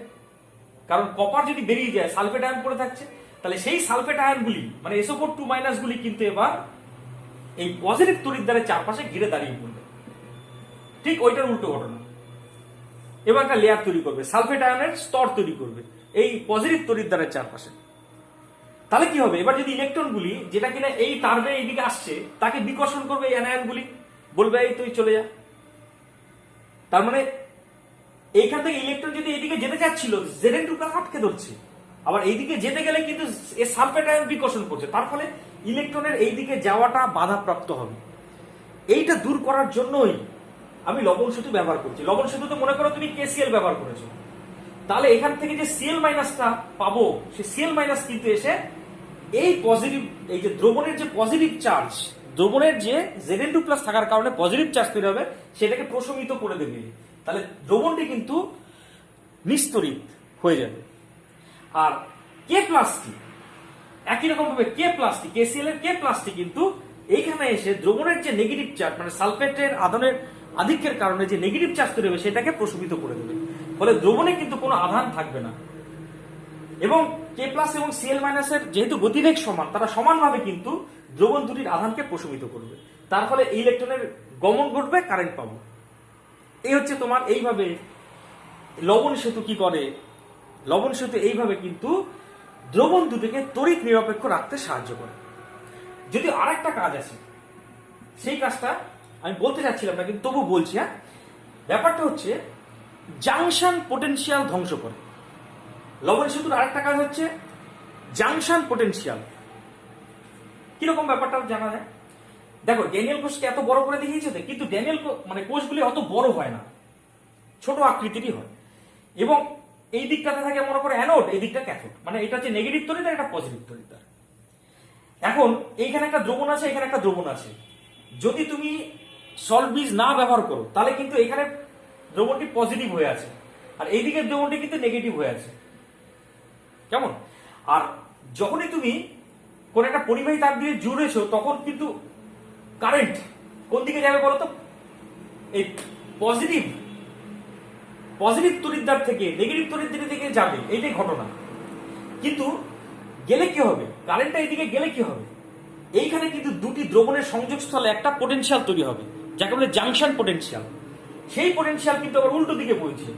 কারণ কপার যদি বেরিয়ে যায়, সালফেট আয়ন পড়ে থাকছে, তাহলে সেই সালফেট আয়নগুলি মানে SO4 গুলি কিন্তু এবার এই পজিটিভ তড়িৎদ্বারের চারপাশে ঘিরে দাঁড়িয়ে পড়বে। ঠিক ওইটার উল্টো ঘটনা। এবার একটা লেয়ার তৈরি করবে, সালফেট আয়নের স্তর তৈরি করবে এই পজিটিভ তড়িৎদ্বারের চারপাশে। তাহলে কি হবে? এবার যদি ইলেকট্রনগুলি যেটা কিনা এই তার বেয়ে এইদিকে আসছে তাকে বিকর্ষণ করবে এই অ্যানায়নগুলি, বলবে এই তুই চলে যা। তার মানে এইখান থেকে ইলেকট্রন যদি এইদিকে যেতে চাচ্ছিল, Zn2+ আটকে ধরছে, আবার এইদিকে যেতে গেলে কিন্তু এই সালফেট আয়ন বিকর্ষণ করছে, তার ফলে ইলেকট্রনের এইদিকে যাওয়াটা বাধাপ্রাপ্ত হবে। এইটা দূর করার জন্যই আমি লবণ সেতু ব্যবহার করছি। লবণ সেতুতে মনে করো তুমি KCl ব্যবহার করেছো, তাহলে এখান থেকে যে Cl- পাবো, সেই Cl- কিন্তু এসে এই পজিটিভ, এই যে দ্রবণের যে পজিটিভ চার্জ, দ্রবণের যে Zn2+ থাকার কারণে পজিটিভ চার্জ তৈরি হবে, সেটাকে প্রশমিত করে দেবে। তাহলে দ্রবণটি কিন্তু নিস্তড়িত হয়ে যাবে। আর K+টি একই রকম ভাবে KCl এর K+টি কিন্তু এইখানে এসে দ্রবণের যে নেগেটিভ চার্জ, মানে সালফেটের আধানের আধিক্যের কারণে যে নেগেটিভ চার্জ তৈরি হবে সেটাকে প্রশমিত করে দেবে। ফলে দ্রবণে কিন্তু কোনো আধান থাকবে না, এবং K+ এবং Cl- এর যেহেতু গতিবেগ সমান, তারা সমানভাবে কিন্তু দ্রবণ দুটির আধানকে প্রশমিত করবে। তার ফলে ইলেকট্রনের গমন ঘটবে, কারেন্ট পাবো। এই হচ্ছে তোমার এইভাবে লবণ সেতু কি করে। লবণ সেতু এইভাবে কিন্তু দ্রবণ দুটিকে তড়িৎ নিরপেক্ষ রাখতে সাহায্য করে। যদি আরেকটা কাজ আছে, সেই কাজটা আমি বলতে চাচ্ছিলাম না, কিন্তু তবু বলছি। হ্যাঁ, ব্যাপারটা হচ্ছে জাংশন পোটেনশিয়াল ধ্বংস করে। লবণ সেতুর আরেকটা কাজ হচ্ছে জাংশন পোটেনশিয়াল। কিরকম ব্যাপারটা জানা যায়? দেখো, ড্যানিয়েল কোষকে এত বড় করে দেখিয়েছে, কিন্তু ড্যানিয়েল মানে কোষগুলি অত বড় হয় না, ছোট আকৃতিরই হয়, এবং এই দিকটাতে থাকে মনে করে অ্যানোড, এই দিকটা ক্যাথোড। মানে এটা হচ্ছে নেগেটিভ তড়িৎদ্বার, এটা পজিটিভ তড়িৎদ্বার। এখন এইখানে একটা দ্রবণ আছে, এখানে একটা দ্রবণ আছে। যদি তুমি সল্ট বীজ না ব্যবহার করো, তাহলে কিন্তু এখানে দ্রবণটি পজিটিভ হয়ে আছে, আর এইদিকে দ্রবণটি কিন্তু নেগেটিভ হয়ে আছে। কেমন? আর যখনই তুমি কোন একটা পরিবাহী তার দিয়ে জুড়েছো, তখন কিন্তু কারেন্ট কোন দিকে যাবে বলতো? এই পজিটিভ পজিটিভ তড়িৎদ্বার থেকে নেগেটিভ তড়িৎদ্বার দিকে যাবে, এইটাই ঘটনা। কিন্তু গেলে কি হবে? কারেন্টটা এইদিকে গেলে কি হবে? এইখানে কিন্তু দুটি দ্রবণের সংযোগস্থলে একটা পোটেনশিয়াল তৈরি হবে, যাকে বলে জাংশন পোটেনশিয়াল। সেই পোটেনশিয়াল কিন্তু আবার উল্টো দিকে বইছে,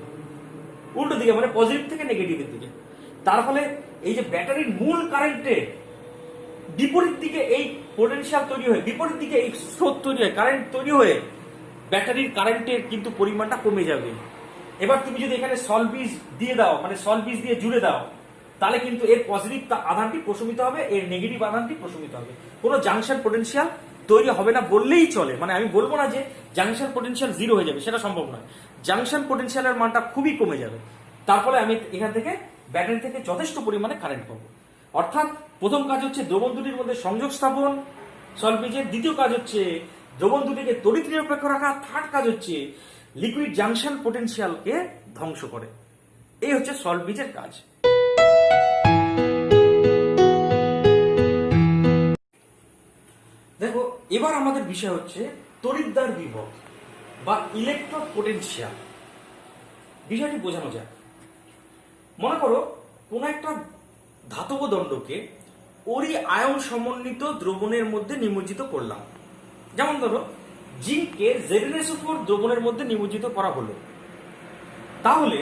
উল্টো দিকে মানে পজিটিভ থেকে নেগেটিভের দিকে। তার ফলে এই যে ব্যাটারির মূল কারেন্টে বিপরীত দিকে এই পোটেনশিয়াল তৈরি হয়ে, বিপরীত দিকে এই স্রোত তৈরি হয়, কারেন্ট তৈরি হয়ে ব্যাটারির কারেন্টের কিন্তু পরিমাণটা কমে যাবে। এবার তুমি যদি এখানে সলবিজ দিয়ে দাও, মানে সলবিজ দিয়ে জুড়ে দাও, তাহলে কিন্তু এর পজিটিভ আধানটি প্রশমিত হবে, এর নেগেটিভ আধানটি প্রশমিত হবে। কোনো জাংশন পোটেনশিয়াল তৈরি হবে না বললেই চলে। মানে আমি বলবো না যে জাংশন পোটেনশিয়াল জিরো হয়ে যাবে, সেটা সম্ভব নয়। জাংশন পোটেনশিয়ালের মানটা খুবই কমে যাবে। তার ফলে আমি এখান থেকে ব্যাটারি থেকে যথেষ্ট পরিমাণে কারেন্ট পাবো। অর্থাৎ প্রথম কাজ হচ্ছে দ্রবণ দুটির মধ্যে সংযোগ স্থাপন সলভেজের, দ্বিতীয় কাজ হচ্ছে দ্রবণ দুটিকে তড়িৎ নিরপেক্ষ রাখা, থার্ড কাজ হচ্ছে লিকুইড জাংশন পোটেনশিয়ালকে ধ্বংস করে। এই হচ্ছে সলভেজের কাজ। দেখো, এবার আমাদের বিষয় হচ্ছে তড়িৎদ্বার বিভব বা ইলেকট্রো পোটেনশিয়াল। বিষয়টি বোঝানো যায়। মনে করো কোন একটা ধাতব দণ্ডকে ওরি আয়ন সমন্বিত দ্রবণের মধ্যে নিমজ্জিত করলাম। যেমন ধরো জিঙ্ককে ZnSO4 দ্রবণের মধ্যে নিমজ্জিত করা হলো। তাহলে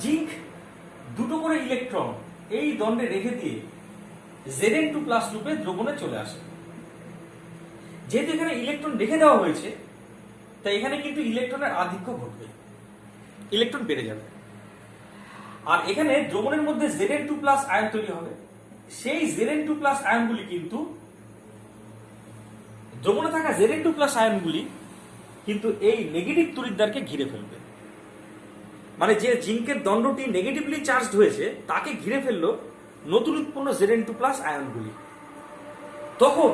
জিঙ্ক দুটো করে ইলেকট্রন এই দণ্ডে রেখে দিয়ে Zn2+ রূপে দ্রবণে চলে আসে। যেহেতু এখানে ইলেকট্রন রেখে দেওয়া হয়েছে, তাই এখানে কিন্তু ইলেকট্রনের আধিক্য ঘটবে, ইলেকট্রন বেড়ে যাবে। আর এখানে দ্রবণের মধ্যে Zn2+ আয়ন তৈরি হবে। সেই Zn2+ আয়নগুলি কিন্তু দ্রবণে থাকা Zn2+ আয়নগুলি কিন্তু এই নেগেটিভ তড়িৎদ্বারকে ঘিরে ফেলবে। মানে যে জিঙ্কের দণ্ডটি নেগেটিভলি চার্জড হয়েছে তাকে ঘিরে ফেললো নতুন উৎপন্ন Zn2+ আয়নগুলি। তখন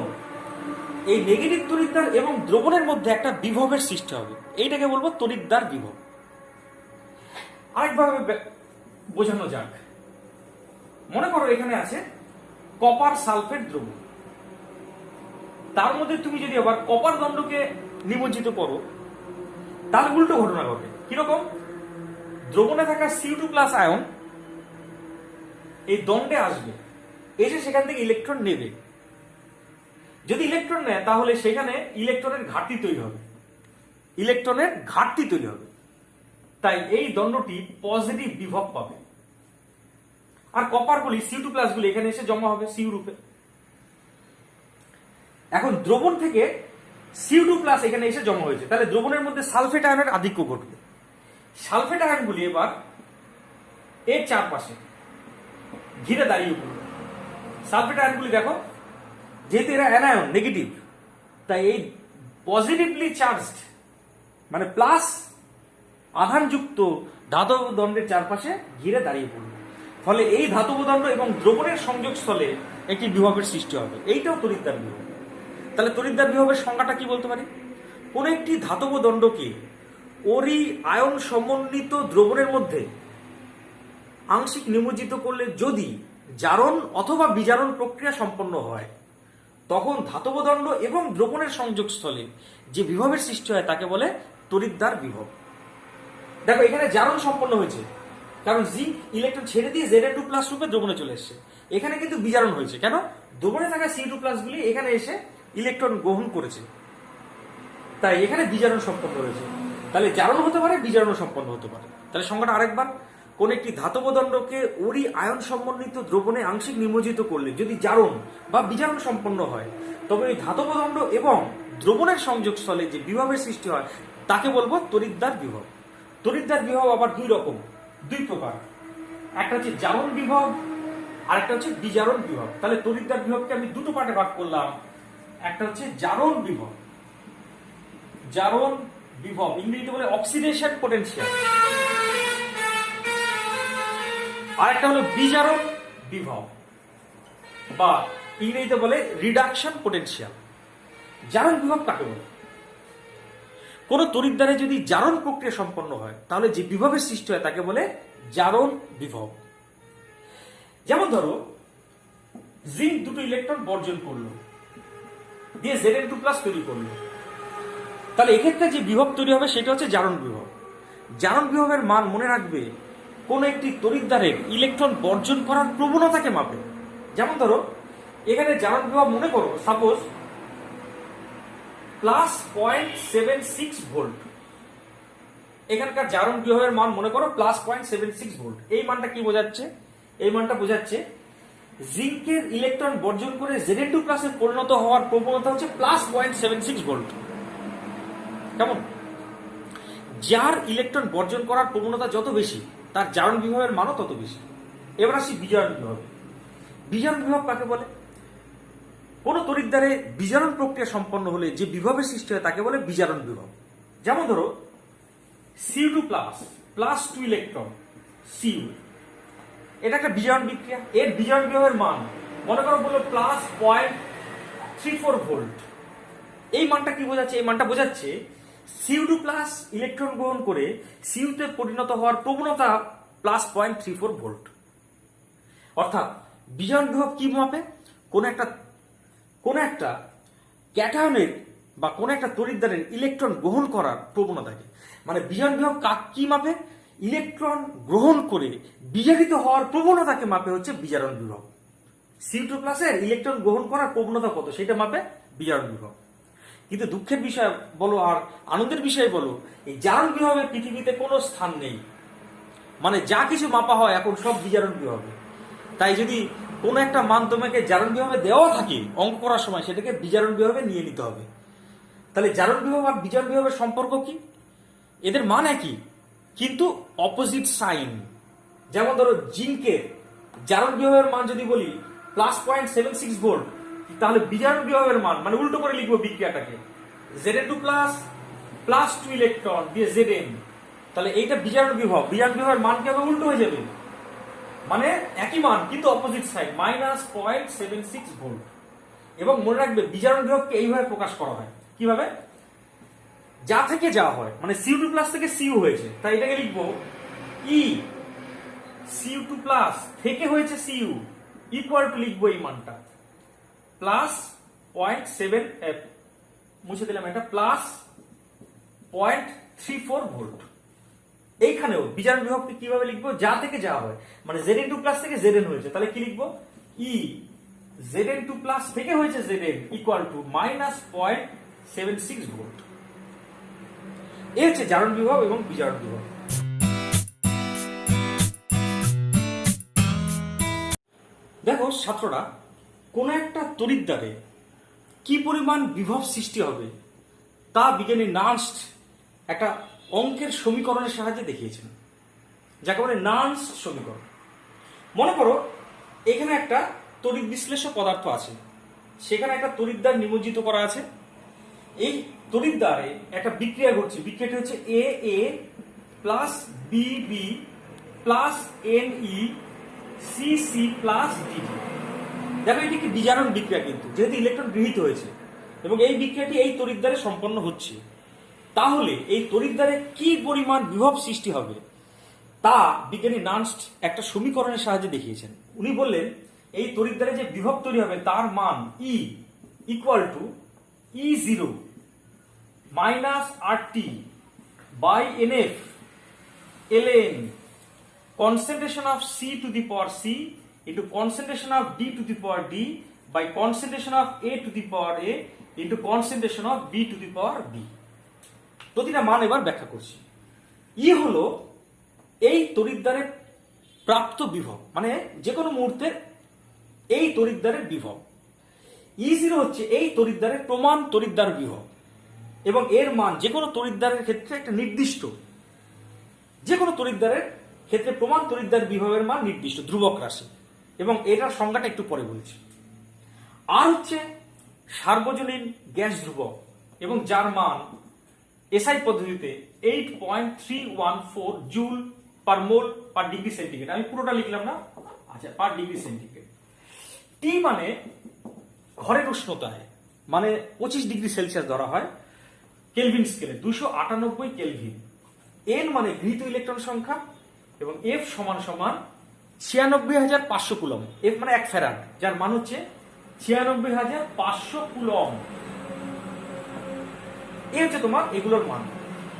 এই নেগেটিভ তড়িৎদ্বার এবং দ্রবণের মধ্যে একটা বিভবের সৃষ্টি হবে। এইটাকে বলবো তড়িৎদ্বার বিভব। আরেকভাবে বোঝানো যাক। মনে করো এখানে আছে কপার সালফেট দ্রবণ। তার মধ্যে তুমি যদি আবার কপার দণ্ডকে নিমজ্জিত করো, তার উল্টো ঘটনা ঘটে। কিরকম? দ্রবণে থাকা Cu2+ আয়ন এই দণ্ডে আসবে, এসে সেখান থেকে ইলেকট্রন নেবে। যদি ইলেকট্রন নেয় তাহলে সেখানে ইলেকট্রনের ঘাটতি তৈরি হবে, ইলেকট্রনের ঘাটতি তৈরি হবে। তাই এই দণ্ডটি পজিটিভ বিভব পাবে। আর কপারগুলি Cu2+ গুলি এখানে এসে জমা হবে সিউ রূপে। এখন দ্রবণ থেকে Cu2+ এখানে এসে জমা হয়েছে, তাহলে দ্রবণের মধ্যে সালফেট আয়নের আধিক্য ঘটবে। সালফেট আয়নগুলি এবার এর চারপাশে ঘিরে দাঁড়িয়ে পড়বে। সালফেট আয়নগুলি দেখো, যেহেতু এরা অ্যানায়ন নেগেটিভ, তাই এই পজিটিভলি চার্জড মানে প্লাস আধানযুক্ত ধাতব দণ্ডের চারপাশে ঘিরে দাঁড়িয়ে পড়বে। ফলে এই ধাতব দণ্ড এবং দ্রবণের সংযোগস্থলে একটি বিভবের সৃষ্টি হবে। এইটাও তড়িৎদ্বার বিভব। তাহলে তড়িৎদ্বার বিভবের সংজ্ঞাটা কি বলতে পারি? কোন একটি ধাতব দণ্ডকে ওরি আয়ন সমন্বিত দ্রবণের মধ্যে আংশিক নিমজ্জিত করলে যদি জারণ অথবা বিজারণ প্রক্রিয়া সম্পন্ন হয়, তখন ধাতব দণ্ড এবং দ্রবণের সংযোগস্থলে যে বিভবের সৃষ্টি হয় তাকে বলে তড়িৎদ্বার বিভব। দেখো এখানে জারণ সম্পন্ন হয়েছে, কারণ জিঙ্ক ইলেকট্রন ছেড়ে দিয়ে Zn2+ রূপে দ্রবণে চলে এসেছে। এখানে কিন্তু বিজারণ হয়েছে। কেন? দ্রবণে থাকা Cu2+ গুলি এখানে এসে ইলেকট্রন গ্রহণ করেছে, তাই এখানে বিজারণ সম্পন্ন হয়েছে। তাহলে জারণ হতে পারে, বিজারণ সম্পন্ন হতে পারে। তাহলে সংজ্ঞাটা আরেকবার, কোন একটি ধাতব দণ্ডকে ওরি আয়ন সমন্বিত দ্রবণে আংশিক নিমজ্জিত করলে যদি জারণ বা বিজারণ সম্পন্ন হয়, তবে ওই ধাতব দণ্ড এবং দ্রবণের সংযোগস্থলে যে বিভবের সৃষ্টি হয় তাকে বলবো তড়িৎদ্বার বিভব। তড়িৎদ্বার বিভব আবার দুই প্রকার। একটা হচ্ছে জারণ বিভব, আর একটা হচ্ছে বিজারণ বিভব। তাহলে তড়িৎদ্বার বিভবকে আমি দুটো পার্টে ভাগ করলাম। একটা হচ্ছে জারণ বিভব, জারণ বিভব ইংরেজিতে বলে অক্সিডেশন পোটেনশিয়াল। আর একটা হলো বিজারণ বিভব বা ইংরেজিতে বলে রিডাকশন পোটেনশিয়াল। জারণ বিভব কাকে বলে? কোন তড়িৎদ্বারে যদি জারণ প্রক্রিয়া সম্পন্ন হয় তাহলে যে বিভবের সৃষ্টি হয় তাকে বলে জারণ বিভব। যেমন ধরো জিঙ্ক দুটো ইলেকট্রন বর্জন করলো, দিয়ে Zn2+ তৈরি করলো। তাহলে এক্ষেত্রে যে বিভব তৈরি হবে সেটা হচ্ছে জারণ বিভব। জারণ বিভবের মান মনে রাখবে কোন একটি তড়িৎদ্বারের ইলেকট্রন বর্জন করার প্রবণতাকে মাপে। যেমন ধরো এখানে জারণ বিভব মনে করো সাপোজ +0.76 ভোল্ট। এখানকার জারণ বিভবের মান মনে করো +0.76 ভোল্ট। এই মানটা কি বোঝাচ্ছে? এই মানটা বোঝাচ্ছে জিঙ্কের ইলেকট্রন বর্জন করে Zn2+ এ পরিণত হওয়ার প্রবণতা হচ্ছে +0.76 ভোল্ট। কেমন? যার ইলেকট্রন বর্জন করার প্রবণতা যত বেশি তার জারণ বিভবের মানও তত বেশি। এবার আসি বিজারণ বিভব। বিজারণ বিভব কাকে বলে? কোন তড়িৎদ্বারে বিজারণ প্রক্রিয়া সম্পন্ন হলে যে বিভবের সৃষ্টি হয় তাকে বলে বিজারণ বিভব। যেমন ধরো Cu2+ +2 ইলেকট্রন Cu, এটা একটা বিজারণ বিক্রিয়া। এর বিজারণ বিভবের মান মনে করো বললো +0.34 ভোল্ট। এই মানটা কি বোঝাচ্ছে? এই মানটা বোঝাচ্ছে Cu2+ ইলেকট্রন গ্রহণ করে Cu তে পরিণত হওয়ার প্রবণতা +0.34 ভোল্ট। অর্থাৎ বিজারণ বিভব কি মাপে? কোন একটা ক্যাটায়নের বা কোন একটা তড়িৎদ্বারের ইলেকট্রন গ্রহণ করার প্রবণতাকে, মানে বিজারণ বিভব কি মাপে? ইলেকট্রন গ্রহণ করে বিজারিত হওয়ার প্রবণতাকে মাপে হচ্ছে বিজারণ বিভব। Cu2+ এর ইলেকট্রন গ্রহণ করার প্রবণতা কত সেটা মাপে বিজারণ বিভব। কিন্তু দুঃখের বিষয় বলো আর আনন্দের বিষয় বলো, এই জারণ বিভবে পৃথিবীতে কোনো স্থান নেই। মানে যা কিছু মাপা হয় এখন সব বিজারণ বিভবে। তাই যদি কোনো একটা মান তোমাকে জারণ বিভবে দেওয়া থাকে অঙ্ক করার সময়, সেটাকে বিজারণ বিভবে নিয়ে নিতে হবে। তাহলে জারণ বিভব আর বিজারণ বিভবের সম্পর্ক কি? এদের মান একই কিন্তু অপোজিট সাইন। যেমন ধরো জিঙ্কের জারণ বিভবের মান যদি বলি +0.76 ভোল্ট, তাহলে বিজারণ বিভবের মান মানে উল্টো করে লিখবো বিক্রিয়াটাকে, Zn2+ +2 ইলেকট্রন দিয়ে Zn। তাহলে এইটা বিজারণ বিভব। বিজারণ বিভবের মান কি হবে? উল্টো হয়ে যাবে, মানে একই মান কিন্তু অপোজিট সাইড, -0.76 ভোল্ট। এবং মনে রাখবে বিজারণ বিভবকে এইভাবে প্রকাশ করা হয়। কিভাবে? যা থেকে যা হয়, মানে Cu2+ থেকে Cu হয়েছে, তাই এটাকে লিখবো E Cu2+ থেকে হয়েছে Cu ইকুয়াল টু লিখবো এই মানটা +0.7 মুছে দিলাম, এটা +0.34 ভোল্ট। এইখানেও বিজারণ বিভবকে কিভাবে লিখবো? যা থেকে যা হয়, মানে Zn2+ থেকে Zn হয়েছে, তাহলে কি লিখবো? E Zn2+ থেকে হয়েছে Zn ইকুয়াল টু -0.76 ভোল্ট। এই হচ্ছে জারণ বিভব এবং বিজারণ বিভব। দেখো ছাত্ররা, কোন একটা তড়িৎদ্বারে কি পরিমাণ বিভব সৃষ্টি হবে তা বিজ্ঞানী নার্স্ট একটা অঙ্কের সমীকরণের সাহায্যে দেখিয়েছেন, যাকে বলে নার্স্ট সমীকরণ। মনে করো এখানে একটা তড়িৎ বিশ্লেষ্য পদার্থ আছে, সেখানে একটা তড়িৎদ্বার নিমজ্জিত করা আছে। এই তড়িৎদ্বারে একটা বিক্রিয়া ঘটছে, বিক্রিয়াটি হচ্ছে AA plus BB plus NE CC plus DD। দেখো এটি একটি বিজারণ বিক্রিয়া, কিন্তু যেহেতু ইলেকট্রন গৃহীত হয়েছে এবং এই বিক্রিয়াটি এই তড়িৎদ্বারে সম্পন্ন হচ্ছে, তাহলে এই তড়িৎদ্বারে কি পরিমাণ বিভব সৃষ্টি হবে তা বিজ্ঞানী নার্স্ট একটা সমীকরণের সাহায্যে দেখিয়েছেন। উনি বললেন এই তড়িৎদ্বারে যে বিভব তৈরি হবে তার মান E equal to E0 -RT by NF ln concentration of C to the power C into concentration of D to the power D by concentration of A to the power A into concentration of B to the power B। প্রতিটা মান এবার ব্যাখ্যা করছি। ই হলো এই তড়িৎদ্বারের প্রাপ্ত বিভব, মানে যে কোনো মুহূর্তে এই তড়িৎদ্বারের বিভব। E0 হচ্ছে এই তড়িৎদ্বারের প্রমাণ তড়িৎদ্বার বিভব, এবং এর মান যে কোনো তড়িৎদ্বারের ক্ষেত্রে একটা নির্দিষ্ট, যে কোনো তড়িৎদ্বারের ক্ষেত্রে প্রমাণ তড়িৎদ্বার বিভবের মান নির্দিষ্ট ধ্রুবক রাশি, এবং এটার সংজ্ঞাটা একটু পরে বলছি। আর হচ্ছে সার্বজনীন গ্যাস ধ্রুবক, এবং যার মান এসআই পদ্ধতিতে 8.314 জুল পার মোল পার ডিগ্রি সেন্টিগ্রেড। আমি পুরোটা লিখলাম না, আচ্ছা, পার ডিগ্রি সেন্টিগ্রেড। টি মানে ঘরের উষ্ণতায়, মানে 25 ডিগ্রি সেলসিয়াস ধরা হয় কেলভিন স্কেলে, 298 কেলভিন। এন মানে গৃহীত ইলেকট্রন সংখ্যা, এবং এফ সমান সমান 96,500 কুলম। এফ মানে 1 ফ্যারাড, যার মান হচ্ছে 96,500 কুলম। এই হচ্ছে তোমার এগুলোর মান।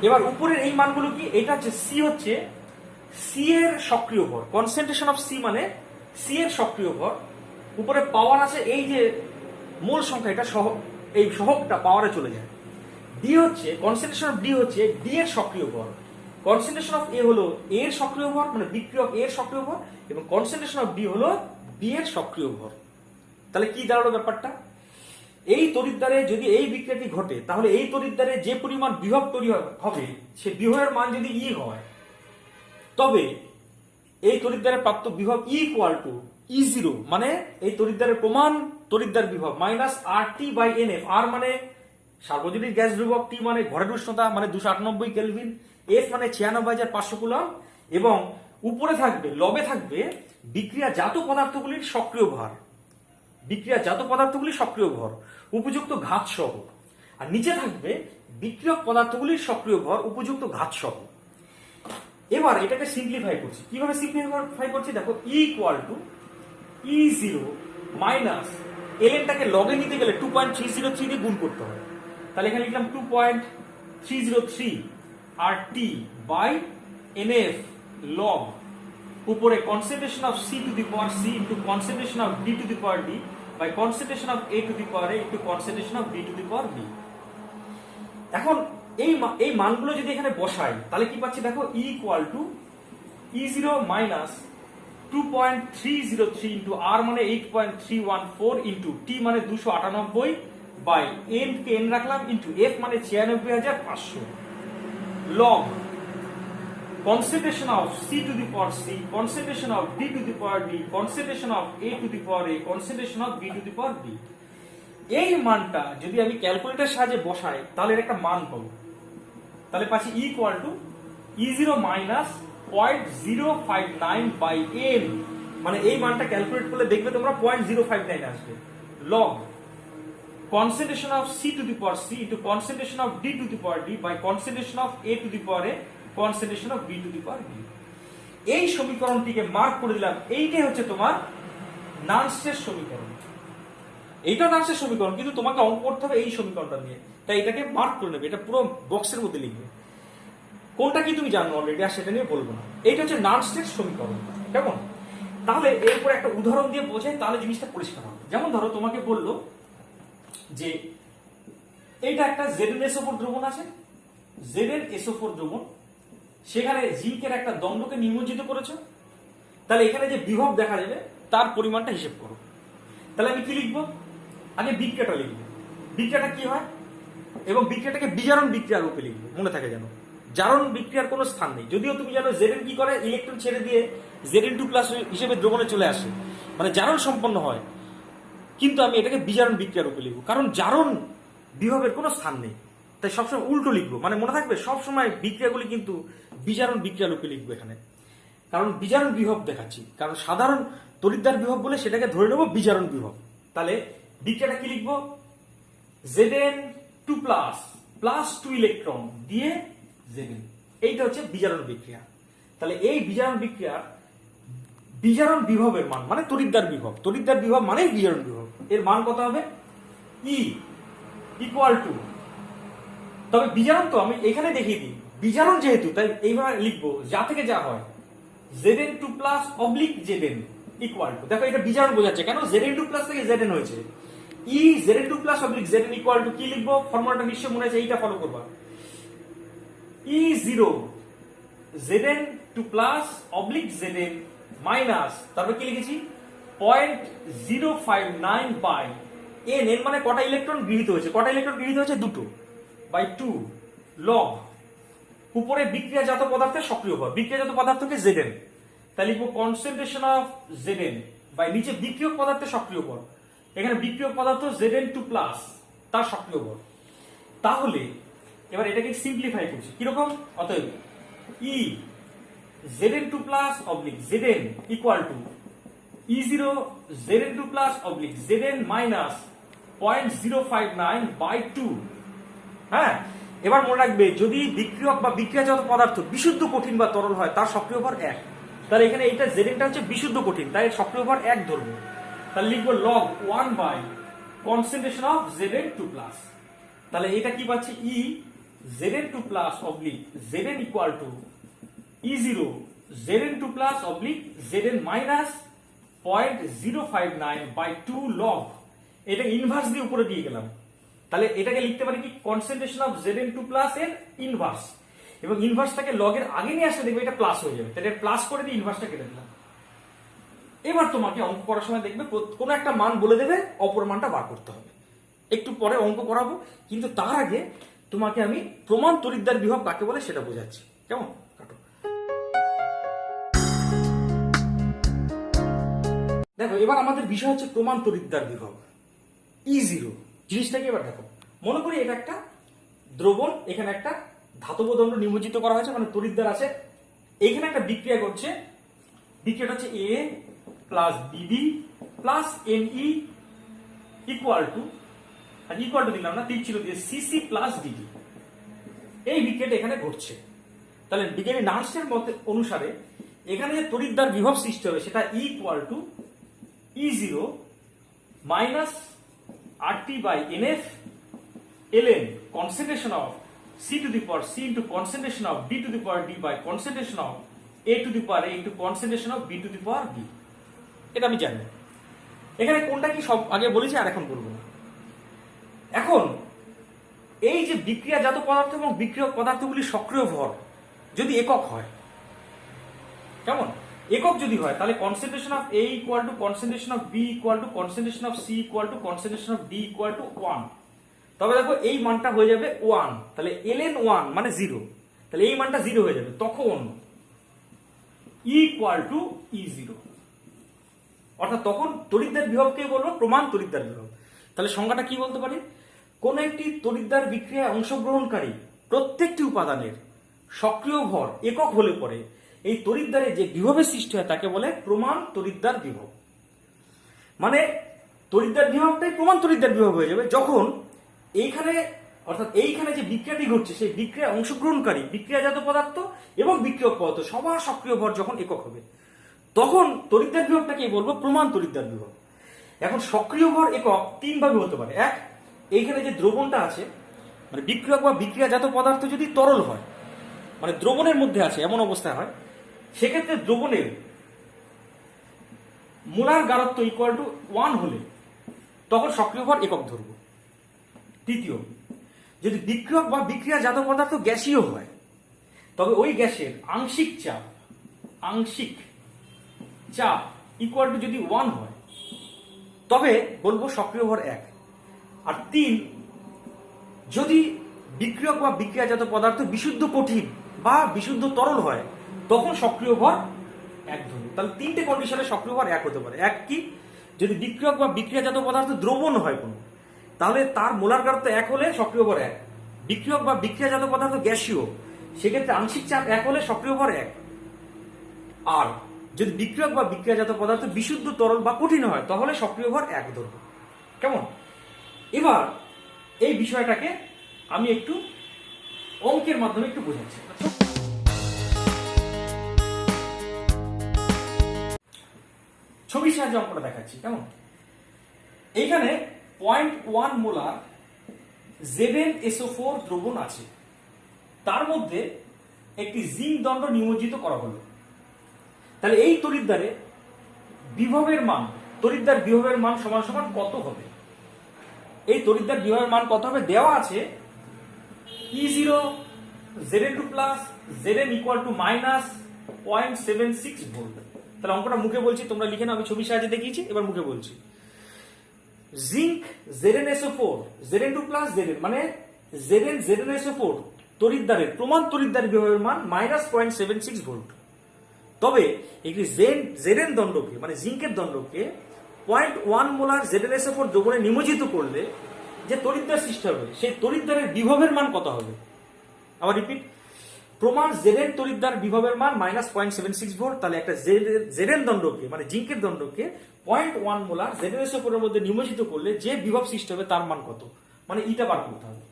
এবার উপরের এই মানগুলো কি, এটা হচ্ছে সি, হচ্ছে সি এর সক্রিয় ভর, কনসেন্ট্রেশন অফ সি মানে সি এর সক্রিয় ভর। উপরে পাওয়ার আছে, এই যে মূল সংখ্যা এটা সহ, এই সহগটা পাওয়ারে চলে যায়। ডি হচ্ছে কনসেন্ট্রেশন অফ ডি, হচ্ছে ডি এর সক্রিয় ভর। কনসেন্ট্রেশন অফ এ হলো এ এর সক্রিয় ভর, মানে বিক্রিয়ক এ এর সক্রিয় ভর, এবং কনসেন্ট্রেশন অফ বি হলো বি এর সক্রিয় ভর। তাহলে কি দাঁড়ালো ব্যাপারটা, এই তড়িৎদ্বারে যদি এই বিক্রিয়াটি ঘটে, তাহলে এই তড়িৎদ্বারে যে পরিমাণ বিভব তৈরি হবে, সে বিভবের মান যদি ই হয়, তবে এই তড়িৎদ্বারে প্রাপ্ত বিভব ইকুয়াল টু E0, মানে এই তড়িৎদ্বারের প্রমাণ তড়িৎদ্বার বিভব মাইনাস RT বাই NF। আর মানে সার্বজনীন গ্যাস ধ্রুবক, টি মানে ঘরের উষ্ণতা মানে 298 কেলভিন, এফ মানে 96,500 কুলম্ব, এবং উপরে থাকবে, লবে থাকবে বিক্রিয়াজাত পদার্থগুলির সক্রিয় ভর, বিক্রিয়াজাত পদার্থগুলির সক্রিয় ভর উপযুক্ত ঘাত সহ, আর নিচে থাকবে বিক্রিয়ক পদার্থগুলির সক্রিয় ভর উপযুক্ত ঘাত সহ। এবার এটাকে সিম্পলিফাই করছি, কিভাবে সিম্পলিফাই করছি দেখো, ইকুয়াল টু E0 মাইনাস এলএনটাকে লগে নিতে গেলে 2.303 দিয়ে গুণ করতে হয়। তাহলে এখানে লিখলাম 2.303 RT বাই NF লগ, উপরে concentration of C to the power C into concentration of D to the power D by concentration of A to the power A into concentration of B to the power B। এখন এই মানগুলো যদি এখানে বসাই, তাহলে কি পাচ্ছি দেখো, equal to E0 minus 2.303 into R মানে 8.314 ইন্টু টি মানে 298 বাই এন কে এন রাখলাম ইন্টু এফ মানে 96,500 log concentration of C to the power C, concentration of D to the power D, concentration of A to the power A, concentration of B to the power B। এই মানটা যদি আমি ক্যালকুলেটরের সাহায্যে বসাই, তাহলে এর একটা মান পাবো। তাহলে পাচ্ছি equal to E0 minus 0.059 by N, মানে এই মানটা ক্যালকুলেট করলে দেখবে তোমরা 0.059 আসবে, log concentration of C to the power C into concentration of D to the power D by concentration of A to the power A, concentration of B to the power B। এই সমীকরণটিকে mark করে দিলাম, এইটাই হচ্ছে তোমার নানসের সমীকরণ। এইটা নানসের সমীকরণ, কিন্তু তোমাকে অঙ্ক করতে হবে এই সমীকরণটা নিয়ে, তাই এটাকে মার্ক করে নেবে, এটা পুরো বক্সের মধ্যে লিখবে। কোনটা কি তুমি জানো অলরেডি, আর সেটা নিয়ে বলবো না। এইটা হচ্ছে নানসের সমীকরণ, কেমন? তাহলে এরপর একটা উদাহরণ দিয়ে বোঝাই, তাহলে জিনিসটা পরিষ্কার হবে। যেমন ধরো তোমাকে বললো যে এইটা একটা ZnSO4 দ্রবণ আছে, ZnSO4 দ্রবণ, সেখানে জিঙ্কের একটা দ্বন্দ্বকে নিমজ্জিত করেছে, তাহলে এখানে যে বিভব দেখা যাবে তার পরিমাণটা হিসেব করো। তাহলে আমি কি লিখবো, আগে বিক্রিয়াটা লিখবো, বিক্রিয়াটা কি হয়, এবং বিক্রিয়াটাকে বিজারণ বিক্রিয়ার রূপে লিখবো, মনে থাকে যেন জারণ বিক্রিয়ার কোনো স্থান নেই। যদিও তুমি জানো Zn কি করে, ইলেকট্রন ছেড়ে দিয়ে Zn2+ হিসেবে দ্রবণে চলে আসে, মানে জারণ সম্পন্ন হয়, কিন্তু আমি এটাকে বিজারণ বিক্রিয়ার রূপে লিখবো, কারণ জারণ বিভবের কোনো স্থান নেই, তাই সবসময় উল্টো লিখবো। মানে মনে থাকবে সবসময় বিক্রিয়াগুলি কিন্তু বিজারণ বিক্রিয়া রূপে লিখবো এখানে, কারণ বিজারণ বিভব দেখাচ্ছি, কারণ সাধারণ তড়িৎদ্বার বিভব বলে সেটাকে ধরে নেবো বিজারণ বিভব। তাহলে বিক্রিয়াটা কি লিখবো, Zn2+ প্লাস 2 ইলেকট্রন দিয়ে Zn, এইটা হচ্ছে বিজারণ বিক্রিয়া। তাহলে এই বিজারণ বিক্রিয়ার বিজারণ বিভবের মান মানে তড়িৎদ্বার বিভব, তড়িৎদ্বার বিভব মানে বিজারণ বিভব, এর মান কত হবে, ই ইকুয়াল টু, তবে বিজারণ তো আমি এখানে দেখিয়ে দিই, বিজারণ যেহেতু তাই এইভাবে লিখবো, যা থেকে যা হয় Zn2+ oblique Zn equal two, দেখো এটা বিজারণ বোঝাচ্ছে কেন, Zn2+ থেকে Zn হয়েছে, ই Zn2+ oblique Zn equal two কি লিখবো, ফর্মুলাটা নিশ্চয় মনে আছে, এইটা ফলো করবা, E0 Zn2+ oblique Zn minus, তারপর কি লিখেছি 0.059 বাই এন, এন মানে কটা ইলেকট্রন গৃহীত হয়েছে, কটা ইলেকট্রন গৃহীত হয়েছে, দুটো, বাই 2 লগ, উপরে বিক্রিয়াজাত পদার্থের সক্রিয় ভর, বিক্রিয়াজাত পদার্থকে Zn, তাহলে লিখবো কনসেন্ট্রেশন অফ Zn বাই নিচে বিক্রিয়ক পদার্থের সক্রিয় ভর, এখানে বিক্রিয়ক পদার্থ Zn2+ তার সক্রিয় ভর। তাহলে এবার এটাকে সিম্পলিফাই করছি কিরকম, অতএব E Zn2+ oblique Zn equal to E0 Zn2+ oblique Zn minus 0.059 by 2। হ্যাঁ, এবার মনে রাখবে যদি বিক্রিয়ক বা বিক্রিয়াজাত পদার্থ বিশুদ্ধ কঠিন বা তরল হয়, তার সক্রিয় ভর 1, তাহলে এখানে এটা Znটা হচ্ছে বিশুদ্ধ কঠিন, তাই সক্রিয় ভর 1 ধরবো, তাহলে লিখবো log 1 by concentration of Zn2+। তাহলে এটা কি পাচ্ছি, ই Zn2 plus oblique Zn equal to E0 Zn2 plus oblique Zn minus 0.059 by 2 log, এটা ইনভার্স দিয়ে উপরে দিয়ে গেলাম। তাহলে এটাকে লিখতে পারি কি কনসেন্ট্রেশন অফ Zn2 plus এর ইনভার্স, এবং ইনভার্সটাকে লগের আগে নিয়ে আসলে দেখবে এটা প্লাস হয়ে যাবে, তাহলে প্লাস করে দিয়ে ইনভার্সটা কেটে দিলাম। এবার তোমাকে অঙ্ক করার সময় দেখবে কোনো একটা মান বলে দেবে, অপর মানটা বার করতে হবে। একটু পরে অঙ্ক করাবো, কিন্তু তার আগে তোমাকে আমি প্রমাণ তড়িৎদ্বার বিভব কাকে বলে সেটা বোঝাচ্ছি। কেমন? কাটো। দেখো, এবার আমাদের বিষয় হচ্ছে প্রমাণ তড়িৎদ্বার বিভব E0। জিনিসটাকে এবার দেখো, মনে করি এটা একটা দ্রবণ, এখানে একটা ধাতব দণ্ড নিমজ্জিত করা হয়েছে, মানে তড়িৎদ্বার আছে, এখানে একটা বিক্রিয়া করছে, বিক্রিয়াটা হচ্ছে A plus BB plus NE equal to, আর ইকুয়াল টু দিলাম না, তীর ছিল দিয়ে CC প্লাস DD। এই বিক্রিয়াটা এখানে ঘটছে। তাহলে বিজ্ঞানী নার্সের মতে অনুসারে এখানে যে তড়িৎদ্বার বিভব সৃষ্টি হবে সেটা E equal to E0 minus RT by NF ln concentration of C to the power C into concentration of D to the power D by concentration of A to the power A into concentration of B to the power B। এটা আমি জানি। এখানে কোনটা কি সব আগে বলেছি, আর এখন বলবো না। এখন এই যে বিক্রিয়াজাত পদার্থ এবং বিক্রিয়ক পদার্থগুলি সক্রিয় ভর যদি একক হয়, কেমন? একক যদি হয় তাহলে concentration of A equal to concentration of B equal to concentration of C equal to concentration of D equal to 1। তবে দেখো এই মানটা হয়ে যাবে 1, তাহলে ln 1 মানে 0, তাহলে এই মানটা 0 হয়ে যাবে। তখন E ইকুয়াল টু E0, অর্থাৎ তখন তড়িৎদ্বার বিভবকে বলবো প্রমাণ তড়িৎদ্বার বিভব। তাহলে সংজ্ঞাটা কি বলতে পারি? কোন একটি তড়িৎদ্বার বিক্রিয়ায় অংশগ্রহণকারী প্রত্যেকটি উপাদানের সক্রিয় ভর একক হলে পরে এই তড়িৎদ্বারে যে বিভবের সৃষ্টি হয় তাকে বলে প্রমাণ তড়িৎদ্বার বিভব। মানে তড়িৎদ্বার বিভবটাই প্রমাণ তড়িৎদ্বার বিভব হয়ে যাবে যখন এইখানে, অর্থাৎ এইখানে যে বিক্রিয়াটি ঘটছে সেই বিক্রিয়ায় অংশগ্রহণকারী বিক্রিয়াজাত পদার্থ এবং বিক্রিয়ক পদার্থ সবার সক্রিয় ভর যখন একক হবে, তখন তড়িৎদ্বার বিভবটাকে বলবো প্রমাণ তড়িৎদ্বার বিভব। এখন সক্রিয় ভর একক তিন ভাবে হতে পারে। এক, এইখানে যে দ্রবণটা আছে, মানে বিক্রিয়ক বা বিক্রিয়াজাত পদার্থ যদি তরল হয়, মানে দ্রবণের মধ্যে আছে এমন অবস্থা হয়, সেক্ষেত্রে দ্রবণের মোলার গারত্ব ইকুয়াল টু 1 হলে তখন সক্রিয় ভর একক ধরব। তৃতীয়, যদি বিক্রিয়ক বা বিক্রিয়াজাত পদার্থ গ্যাসীয় হয়, তবে ওই গ্যাসের আংশিক চাপ ইকুয়াল টু যদি 1 হয় তবে বলবো সক্রিয় ভর 1। আর 3, যদি বিক্রিয়ক বা বিক্রিয়াজাত পদার্থ বিশুদ্ধ কঠিন বা বিশুদ্ধ তরল হয় তখন সক্রিয় ভর 1 ধরুন। তাহলে 3টে কন্ডিশনে সক্রিয় ভর 1 হতে পারে। এক কি, যদি বিক্রিয়ক বা বিক্রিয়াজাত পদার্থ দ্রবণ হয় কোনো, তাহলে তার মোলার গারত্ব 1 হলে সক্রিয় ভর 1। বিক্রিয়ক বা বিক্রিয়াজাত পদার্থ গ্যাসীয়, সেক্ষেত্রে আংশিক চাপ 1 হলে সক্রিয় ভর 1। আর যদি বিক্রিয়ক বা বিক্রিয়াজাত পদার্থ বিশুদ্ধ তরল বা কঠিন হয় তাহলে সক্রিয় ভর 1 ধরব। কেমন? এবার এই বিষয়টাকে আমি একটু অঙ্কের মাধ্যমে একটু বোঝাচ্ছি। ছবির সাহায্যে অঙ্কটা দেখাচ্ছি। কেমন? এইখানে 0.1 মোলার ZnSO4 দ্রবণ আছে, তার মধ্যে একটি জিঙ্ক দণ্ড নিমজ্জিত করা হলো। তাহলে এই তড়িৎদ্বারে বিভবের মান, তড়িৎদ্বার বিভবের মান সমান সমান কত হবে? এই তড়িৎদ্বার বিভবের মান কত হবে দেওয়া আছে। E0 Zn2 plus Zn equal to minus 0.76 volt. তাহলে অঙ্কটা মুখে বলছি, তোমরা লিখে নাও, আমি ছবির সাহায্যে দেখিয়েছি, এবার মুখে বলছি। Zinc ZnSO4 Zn2 plus Zn মানে ZnSO4 তড়িৎদ্বারের প্রমাণ তড়িৎদ্বার বিভবের মান -0.76 ভোল্ট। তবে একটি Zn দণ্ডকে মানে জিঙ্কের দণ্ডকে 0.1 মোলার ZnSO4 দ্রবণে নিমজ্জিত করলে যে তড়িৎদ্বার সৃষ্টি হবে সেই তড়িৎদ্বারের বিভবের মান কত হবে? আবার রিপিট, প্রমাণ Zn তড়িৎদ্বার বিভবের মান -0.76 ভোল্ট। তাহলে একটা Zn দণ্ডকে মানে জিঙ্কের দণ্ডকে 0.1 মোলার ZnSO4 এর মধ্যে নিমজ্জিত করলে যে বিভব সৃষ্টি হবে তার মান কত, মানে ইটা বার করতে হবে।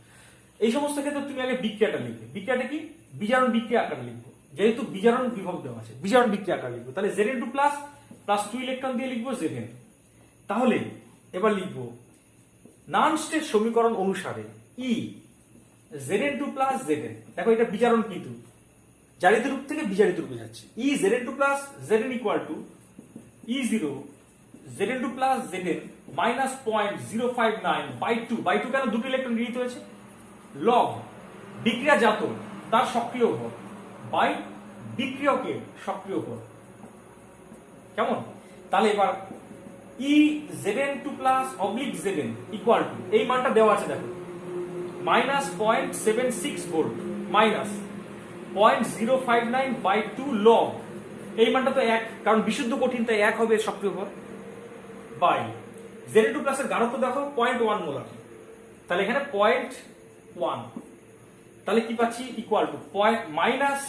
এই সমস্ত ক্ষেত্রে তুমি আগে বিক্রিয়াটা লিখবে। বিক্রিয়াটা কি? বিজারণ বিক্রিয়া আকারে লিখবো, যেহেতু বিজারণ বিভব দেওয়া আছে, বিজারণ বিক্রিয়া আকারে লিখবো। তাহলে Zn2 প্লাস 2 ইলেকট্রন দিয়ে লিখবো Zn। তাহলে এবার লিখবো নার্নস্টের সমীকরণ অনুসারে E Zn2 প্লাস Zn, দেখো এটা বিজারণ কিন্তু জারিত রূপ থেকে বিজারিত রূপে যাচ্ছে। ই Zn2 plus Zn equal to E0 Zn2 plus Zn minus 0.059/2 কেন দুটো ইলেকট্রন গৃহীত হয়েছে, লগ বিক্রিয়াজাত তার সক্রিয় ভর বাই বিক্রিয়কের সক্রিয় ভর। কেমন? তাহলে এবার ই Zn2 plus oblique Zn equal two এই মানটা দেওয়া আছে দেখো মাইনাস 0.76 ভোল্ট মাইনাস 0.059/2 লগ, এই মানটা তো এক, কারণ বিশুদ্ধ কঠিন তাই এক হবে সক্রিয় ভর, বাই Zn2 প্লাসের গাঢ়ত্ব দেখো 0.1 মোলার, তাহলে এখানে 0.1, তাহলে কি পাচ্ছি ইকুয়াল টু মাইনাস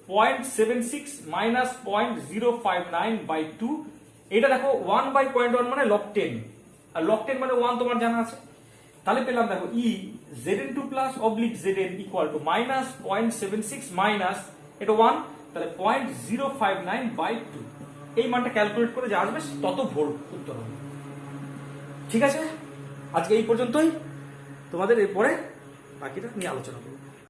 0.76 মাইনাস 0.059/2, এটা দেখো 1/0.1 মানে লগ 10, আর লগ 10 মানে 1 তোমার জানা আছে। তাহলে পেলাম দেখো ই Zn2 plus oblique Zn equal two minus 0.76 minus এটা 1, তাহলে 0.059/2, এই মানটা ক্যালকুলেট করে যা আসবে তত ভোল্ট উত্তর হবে। ঠিক আছে, আজকে এই পর্যন্তই, তোমাদের এরপরে বাকিটা নিয়ে আলোচনা করব।